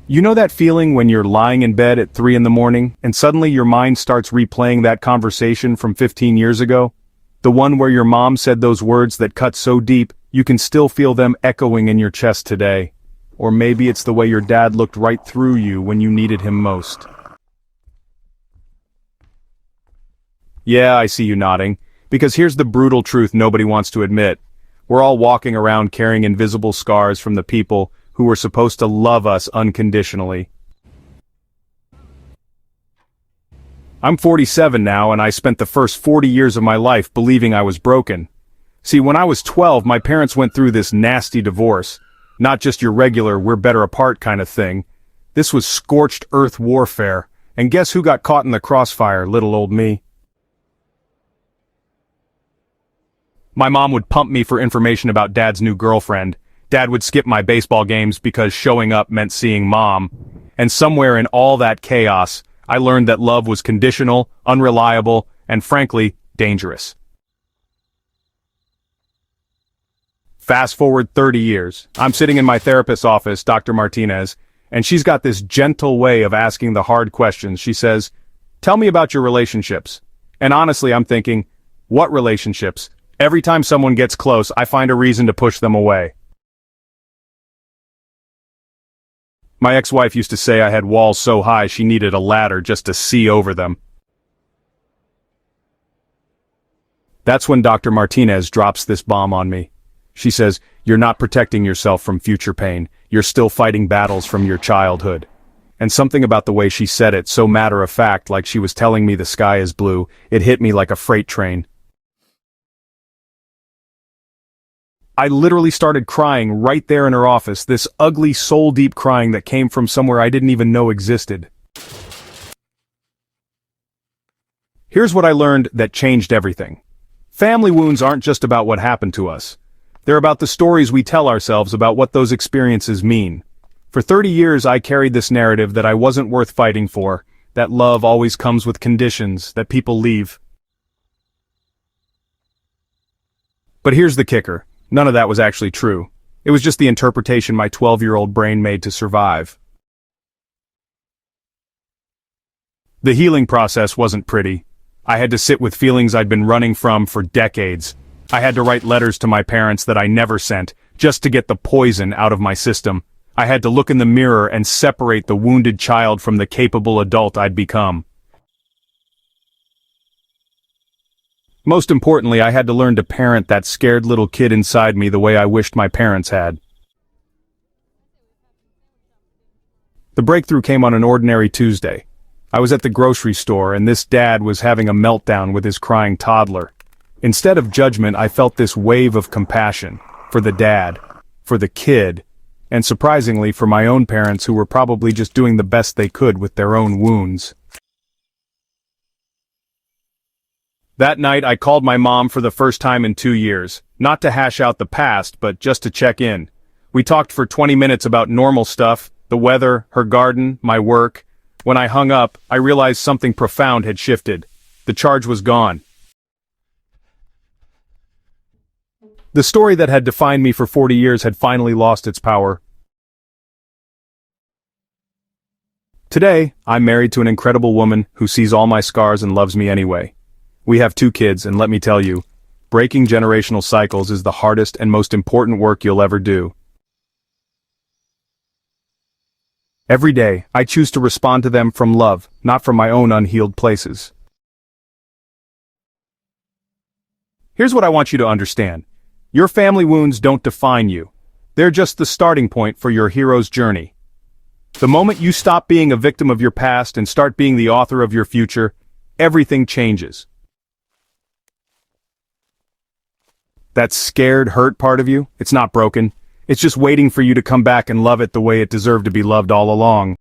You know that feeling when you're lying in bed at 3 in the morning, and suddenly your mind starts replaying that conversation from 15 years ago? The one where your mom said those words that cut so deep, you can still feel them echoing in your chest today. Or maybe it's the way your dad looked right through you when you needed him most. Yeah, I see you nodding. Because here's the brutal truth nobody wants to admit. We're all walking around carrying invisible scars from the people who were supposed to love us unconditionally. I'm 47 now, and I spent the first 40 years of my life believing I was broken. See, when I was 12, my parents went through this nasty divorce. Not just your regular we're better apart kind of thing. This was scorched earth warfare. And guess who got caught in the crossfire, little old me? My mom would pump me for information about Dad's new girlfriend. Dad would skip my baseball games because showing up meant seeing Mom. And somewhere in all that chaos, I learned that love was conditional, unreliable, and frankly, dangerous. Fast forward 30 years. I'm sitting in my therapist's office, Dr. Martinez, and she's got this gentle way of asking the hard questions. She says, "Tell me about your relationships." And honestly, I'm thinking, what relationships? Every time someone gets close, I find a reason to push them away. My ex-wife used to say I had walls so high she needed a ladder just to see over them. That's when Dr. Martinez drops this bomb on me. She says, "You're not protecting yourself from future pain. You're still fighting battles from your childhood." And something about the way she said it, so matter-of-fact, like she was telling me the sky is blue, it hit me like a freight train. I literally started crying right there in her office, this ugly soul-deep crying that came from somewhere I didn't even know existed. Here's what I learned that changed everything. Family wounds aren't just about what happened to us. They're about the stories we tell ourselves about what those experiences mean. For 30 years I carried this narrative that I wasn't worth fighting for, that love always comes with conditions, that people leave. But here's the kicker. None of that was actually true. It was just the interpretation my 12-year-old brain made to survive. The healing process wasn't pretty. I had to sit with feelings I'd been running from for decades. I had to write letters to my parents that I never sent, just to get the poison out of my system. I had to look in the mirror and separate the wounded child from the capable adult I'd become. Most importantly, I had to learn to parent that scared little kid inside me the way I wished my parents had. The breakthrough came on an ordinary Tuesday. I was at the grocery store and this dad was having a meltdown with his crying toddler. Instead of judgment, I felt this wave of compassion for the dad, for the kid, and surprisingly for my own parents who were probably just doing the best they could with their own wounds. That night I called my mom for the first time in 2 years, not to hash out the past, but just to check in. We talked for 20 minutes about normal stuff, the weather, her garden, my work. When I hung up, I realized something profound had shifted. The charge was gone. The story that had defined me for 40 years had finally lost its power. Today, I'm married to an incredible woman who sees all my scars and loves me anyway. We have 2 kids, and let me tell you, breaking generational cycles is the hardest and most important work you'll ever do. Every day, I choose to respond to them from love, not from my own unhealed places. Here's what I want you to understand. Your family wounds don't define you. They're just the starting point for your hero's journey. The moment you stop being a victim of your past and start being the author of your future, everything changes. That scared, hurt part of you, it's not broken. It's just waiting for you to come back and love it the way it deserved to be loved all along.